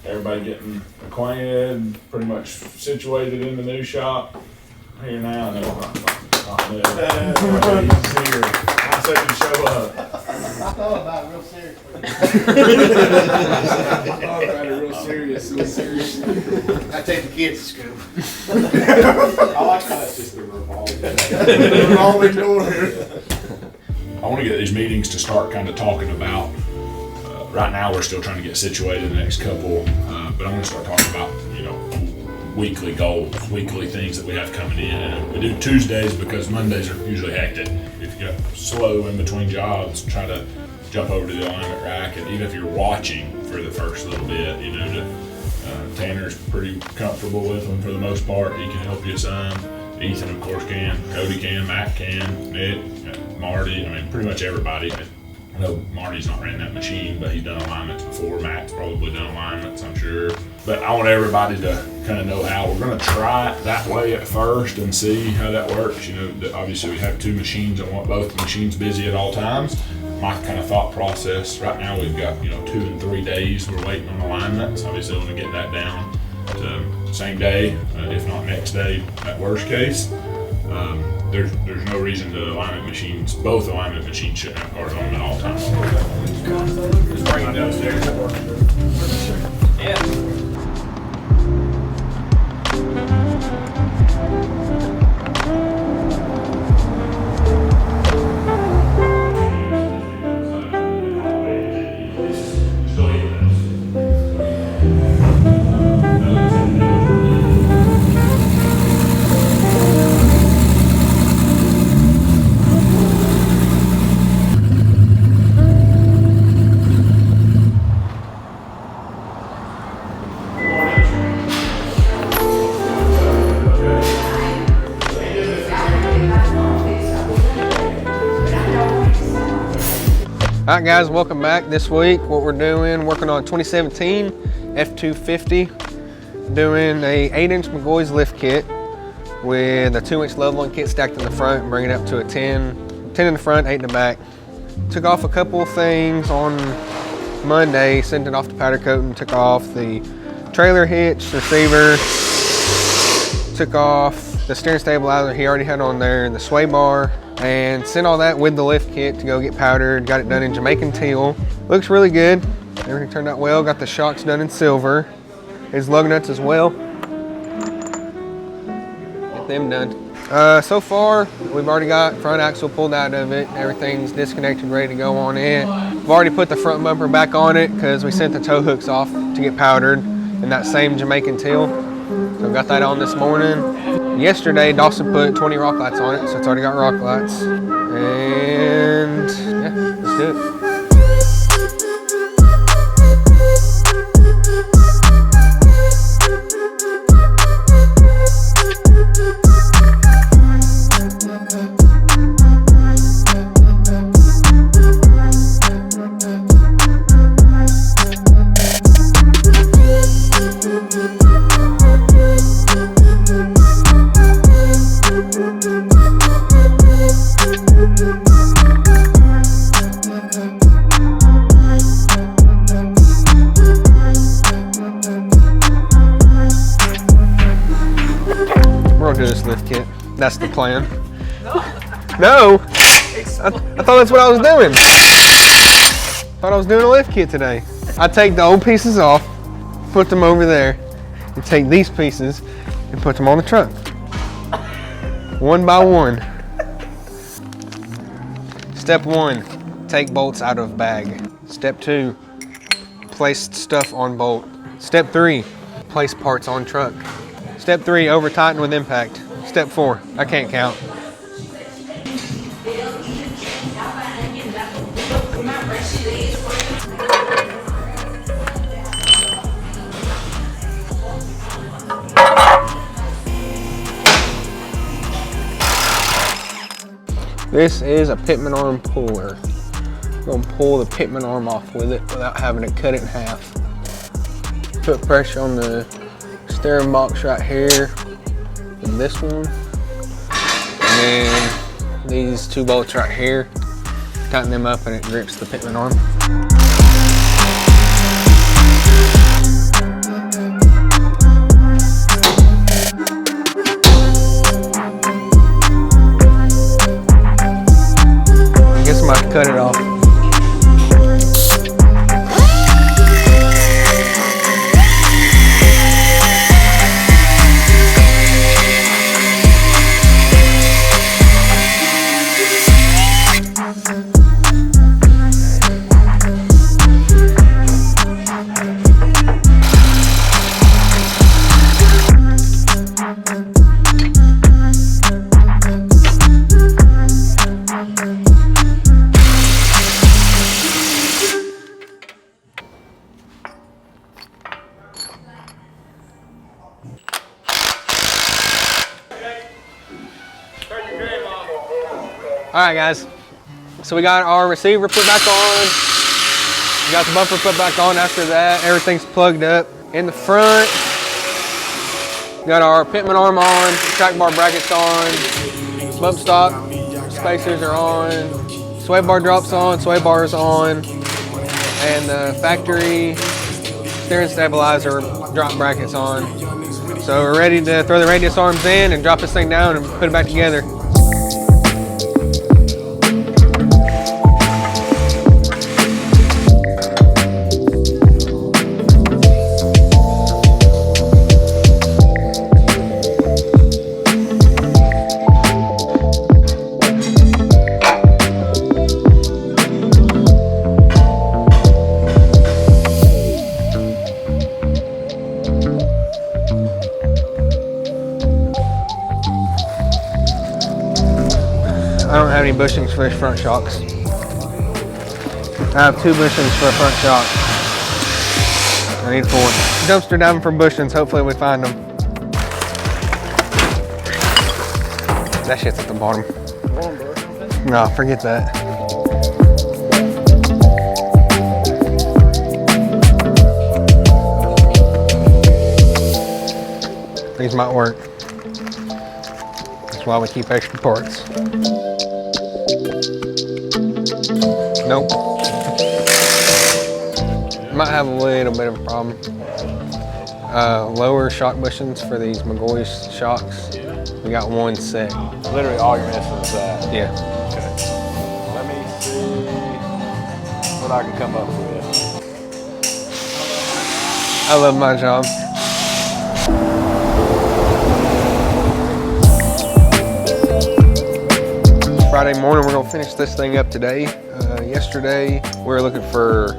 everybody getting acquainted, pretty much situated in the new shop. Here now, no, not new. Everybody's here. Nice of you to show up. I thought about it real seriously. I thought about it real serious. I take the kids to school. I like how it's just the revolving. Revolving door. I want to get these meetings to start kind of talking about, right now we're still trying to get situated in the next couple, but I want to start talking about, weekly goals, weekly things that we have coming in. And we do Tuesdays because Mondays are usually hectic. If you get slow in between jobs, try to jump over to the alignment rack, and even if you're watching for the first little bit, Tanner's pretty comfortable with them for the most part. He can help you some. Ethan, of course, can. Cody can. Matt can. Nick, Marty. I mean, pretty much everybody. I know Marty's not ran that machine, but he's done alignments before. Matt's probably done alignments, I'm sure. But I want everybody to kind of know how. We're going to try it that way at first and see how that works. Obviously we have two machines. I want both machines busy at all times. My kind of thought process right now, we've got 2 and 3 days we're waiting on alignments. Obviously I want to get that down to same day, if not next day at worst case. There's no reason the both alignment machines shouldn't have cars on them at all times. Just bring them downstairs. Yeah. Alright guys, welcome back. This week what we're doing, working on 2017 F250, doing a 8-inch McGaughy's lift kit with a 2-inch leveling kit stacked in the front and bringing it up to a 10 in the front, 8 in the back. Took off a couple of things on Monday, sent it off to powder coat and took off the trailer hitch, receiver, took off the steering stabilizer he already had on there, the sway bar, and sent all that with the lift kit to go get powdered. Got it done in Jamaican Teal. Looks really good. Everything turned out well. Got the shocks done in silver. His lug nuts as well. Get them done. So far, we've already got front axle pulled out of it. Everything's disconnected, ready to go on it. We've already put the front bumper back on it because we sent the tow hooks off to get powdered in that same Jamaican Teal. So got that on this morning. Yesterday, Dawson put 20 rock lights on it, so it's already got rock lights. And yeah, let's do it. This lift kit. That's the plan. No! I thought that's what I was doing. Thought I was doing a lift kit today. I take the old pieces off, put them over there, and take these pieces and put them on the truck. One by one. Step 1, take bolts out of bag. Step 2, place stuff on bolt. Step 3, place parts on truck. Step 3, over tighten with impact. Step 4, I can't count. This is a pitman arm puller. I'm gonna pull the pitman arm off with it without having to cut it in half. Put pressure on the steering box right here and this one, and then these 2 bolts right here, tighten them up and it grips the pitman arm. right, guys. So we got our receiver put back on. We got the bumper put back on after that. Everything's plugged up. In the front, got our pitman arm on, track bar brackets on, bump stop spacers are on, sway bar drops on, sway bars on, and the factory steering stabilizer drop brackets on. So we're ready to throw the radius arms in and drop this thing down and put it back together. I don't have any bushings for his front shocks. I have 2 bushings for a front shock. I need 4. Dumpster diving for bushings, hopefully we find them. That shit's at the bottom. No, forget that. These might work. That's why we keep extra parts. Nope. Might have a little bit of a problem. Lower shock bushings for these McGaughy shocks. We got 1 set. Literally all you're missing is that. Yeah. Okay. Let me see what I can come up with. I love my job. Friday morning, we're gonna finish this thing up today. Yesterday, we were looking for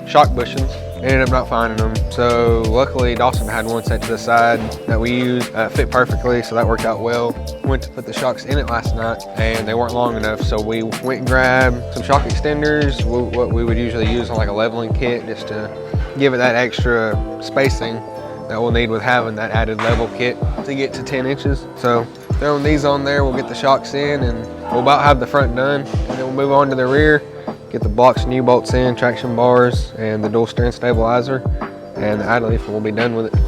shock bushings. Ended up not finding them. So luckily, Dawson had 1 set to the side that we used. Fit perfectly, so that worked out well. Went to put the shocks in it last night, and they weren't long enough. So we went and grabbed some shock extenders, what we would usually use on like a leveling kit, just to give it that extra spacing that we'll need with having that added level kit to get to 10 inches. So throwing these on there, we'll get the shocks in, and we'll about have the front done, and then we'll move on to the rear, get the blocks and U-bolts in, traction bars, and the dual steering stabilizer, and the idle leaf, and we'll be done with it.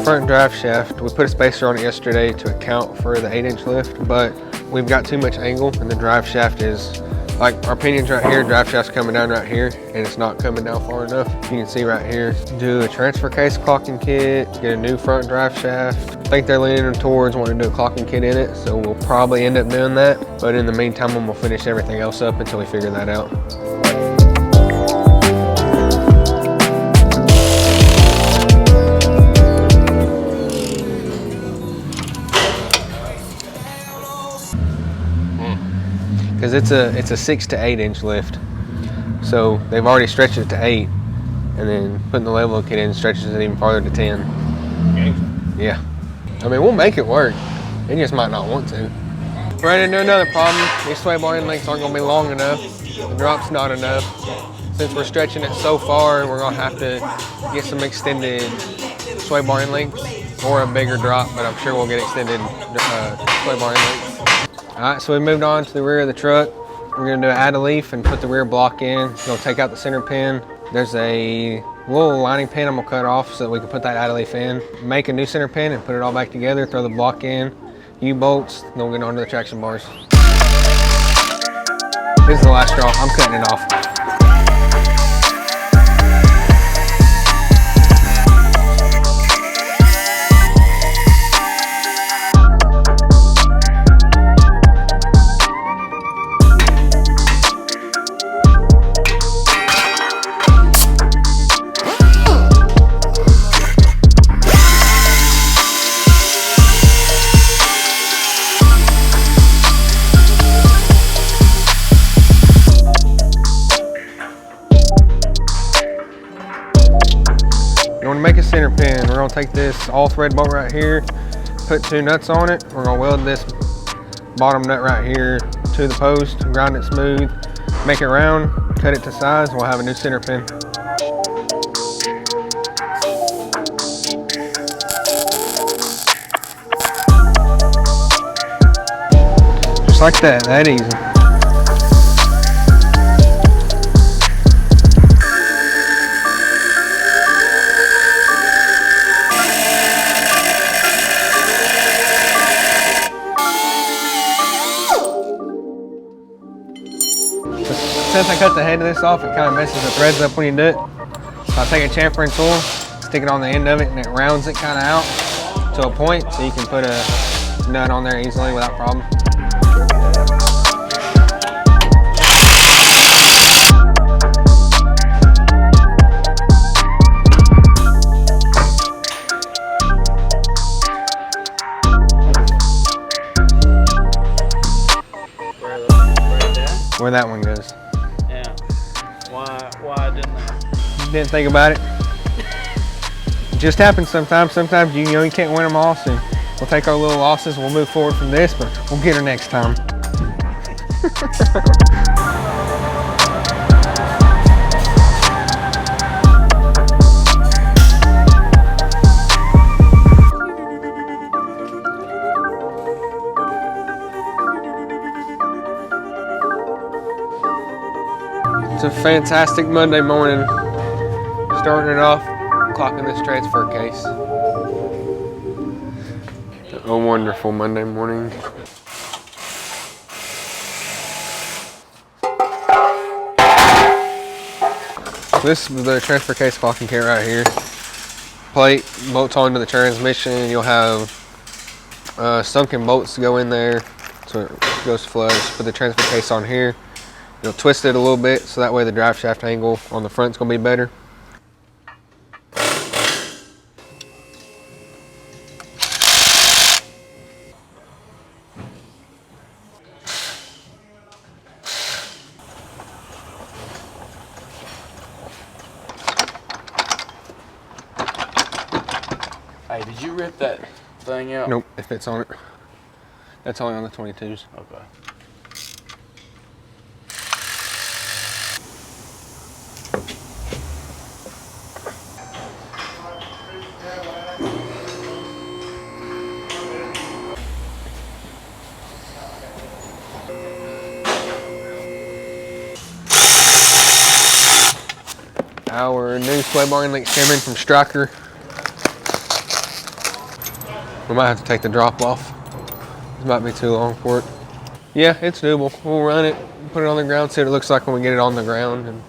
Front drive shaft, we put a spacer on it yesterday to account for the 8-inch lift, but we've got too much angle, and the drive shaft is like our pinion's right here, drive shaft's coming down right here, and it's not coming down far enough. You can see right here. Do a transfer case clocking kit, get a new front drive shaft. I think they're leaning towards wanting to do a clocking kit in it, so we'll probably end up doing that. But in the meantime, we'll finish everything else up until we figure that out. Because it's a 6 to 8 inch lift, so they've already stretched it to 8, and then putting the level kit in stretches it even farther to 10. Okay. Yeah, I mean we'll make it work. It just might not want to. Right into another problem. These sway bar end lengths aren't going to be long enough. The drop's not enough. Since we're stretching it so far, we're going to have to get some extended sway bar end lengths or a bigger drop, but I'm sure we'll get extended sway bar end lengths. All right, so we moved on to the rear of the truck. We're gonna do an add a leaf and put the rear block in. We'll take out the center pin. There's a little lining pin I'm gonna cut off so that we can put that add a leaf in. Make a new center pin and put it all back together, throw the block in, U-bolts, then we'll get onto the traction bars. This is the last straw, I'm cutting it off. Make a center pin. We're gonna take this all thread bolt right here, put 2 nuts on it. We're gonna weld this bottom nut right here to the post, grind it smooth, make it round, cut it to size, we'll have a new center pin. Just like that, that easy. Since I cut the head of this off, it kind of messes the threads up when you do it. So I take a chamfering tool, stick it on the end of it, and it rounds it kind of out to a point so you can put a nut on there easily without problem. Where that one goes. Yeah. Why didn't I? Didn't think about it. It just happens sometimes. Sometimes you know you can't win them all, so we'll take our little losses. We'll move forward from this, but we'll get her next time. It's a fantastic Monday morning. Starting it off, clocking this transfer case. A wonderful Monday morning. This is the transfer case clocking kit right here. Plate bolts onto the transmission. You'll have sunken bolts to go in there so it goes flush. Put the transfer case on here. You'll twist it a little bit so that way the drive shaft angle on the front's gonna be better. Hey, did you rip that thing out? Nope, it fits on it. That's only on the 22s. Okay. Our new sway bar inlets came in from Striker. We might have to take the drop off. This might be too long for it. Yeah, it's doable. We'll run it, put it on the ground, see what it looks like when we get it on the ground. And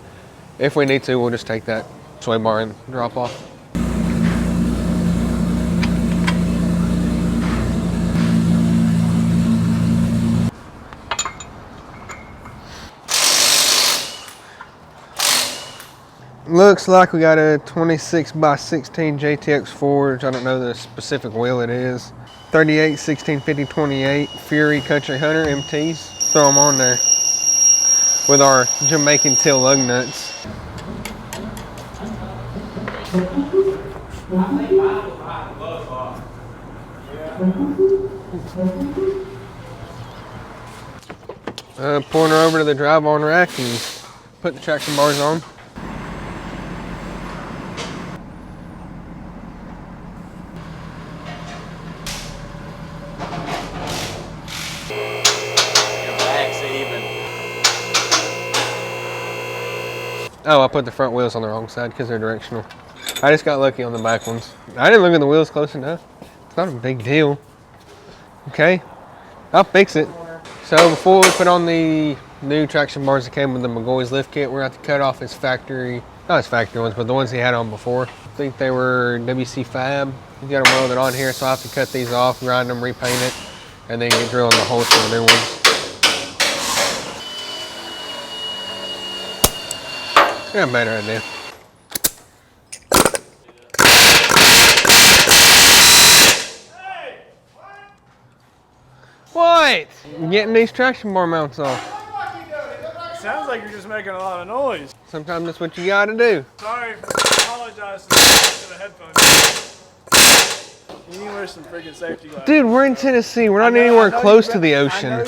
if we need to, we'll just take that sway bar and drop off. Looks like we got a 26x16 JTX Forged. I don't know the specific wheel it is. 28x16 50/28 Fury Country Hunter MTs. Throw them on there with our Jamaican Teal lug nuts. Pulling her over to the drive-on rack and put the traction bars on. Oh, I put the front wheels on the wrong side because they're directional. I just got lucky on the back ones. I didn't look at the wheels close enough. It's not a big deal. Okay, I'll fix it. So before we put on the new traction bars that came with the McGaughy's lift kit, we're going to have to cut off his factory, not his factory ones, but the ones he had on before. I think they were WC Fab. He's got them welded on here, so I have to cut these off, grind them, repaint it, and then get drilling the holes for the new ones. Yeah, better idea. What? I'm getting these traction bar mounts off. Sounds like you're just making a lot of noise. Sometimes that's what you gotta do. Sorry, I apologize to the headphones. You need to wear some freaking safety glasses. Dude, we're in Tennessee. We're not I anywhere know close you to the I know ocean.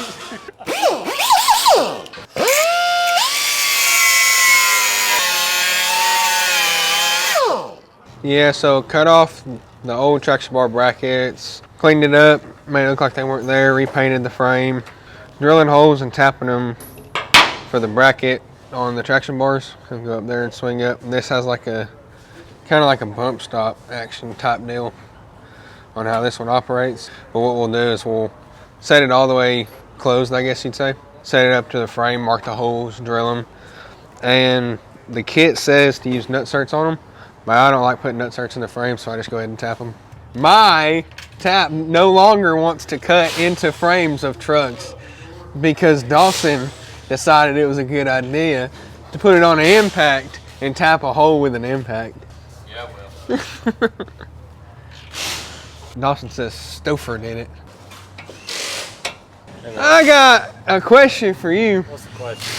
Yeah, so cut off the old traction bar brackets, cleaned it up, made it look like they weren't there, repainted the frame, drilling holes and tapping them for the bracket on the traction bars. I'll go up there and swing up. And this has like a kind of like a bump stop action type deal on how this one operates. But what we'll do is we'll set it all the way closed, I guess you'd say. Set it up to the frame, mark the holes, drill them. And the kit says to use nut certs on them, but I don't like putting nut certs in the frame, so I just go ahead and tap them. My tap no longer wants to cut into frames of trucks because Dawson decided it was a good idea to put it on an impact and tap a hole with an impact. Yeah, well. Dawson says Stouffer did it. I got a question for you. What's the question?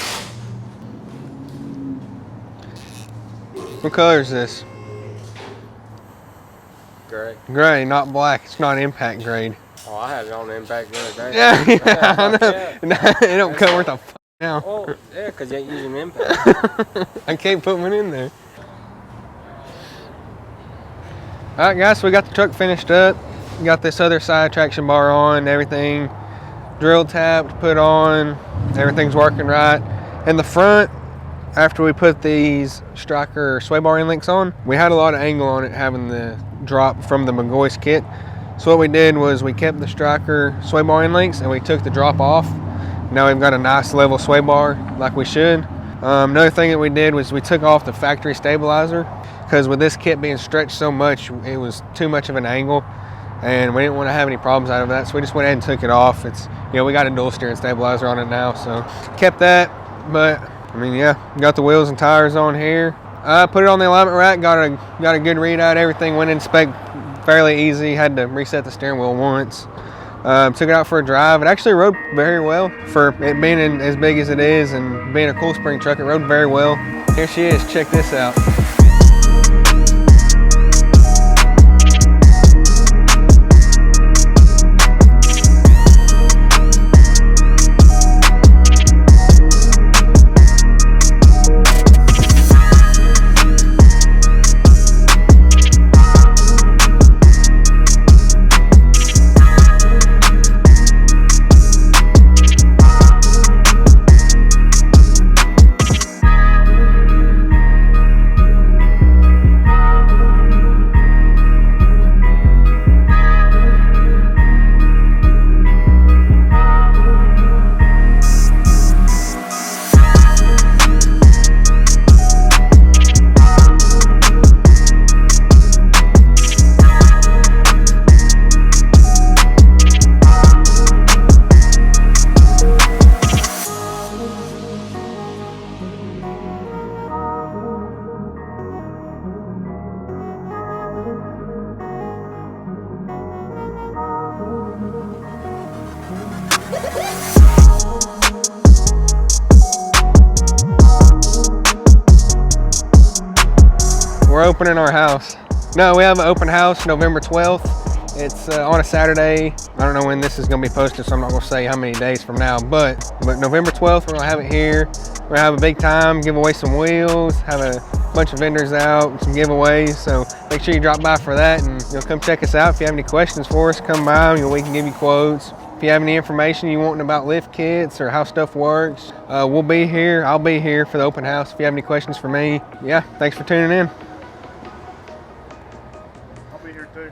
What color is this? Gray. Gray, not black. It's not impact grade. Oh, I had it on the impact the other day. Yeah, I know. Yeah. It don't cut worth a f now. Oh, yeah, because you ain't using impact. I can't put one in there. All right, guys, so we got the truck finished up. We got this other side traction bar on, everything drill tapped, put on, everything's working right. In the front, after we put these striker sway bar inlinks on, we had a lot of angle on it having the drop from the McGaughy's kit. So what we did was we kept the striker sway bar inlinks and we took the drop off. Now we've got a nice level sway bar like we should. Another thing that we did was we took off the factory stabilizer because with this kit being stretched so much, it was too much of an angle and we didn't want to have any problems out of that. So we just went ahead and took it off. It's, you know, we got a dual steering stabilizer on it now, so kept that. But I mean, yeah, got the wheels and tires on here. I put it on the alignment rack, got a good readout. Everything went in spec fairly easy. Had to reset the steering wheel once. Took it out for a drive. It actually rode very well for it being as big as it is and being a cool spring truck. It rode very well. Here she is. Check this out. We're opening our house. No, we have an open house November 12th. It's on a Saturday. I don't know when this is gonna be posted, so I'm not gonna say how many days from now, but November 12th, we're gonna have it here. We're gonna have a big time, give away some wheels, have a bunch of vendors out, some giveaways. So make sure you drop by for that and come check us out. If you have any questions for us, come by, we can give you quotes. If you have any information you want about lift kits or how stuff works, we'll be here. I'll be here for the open house. If you have any questions for me, yeah, thanks for tuning in. I'll be here too.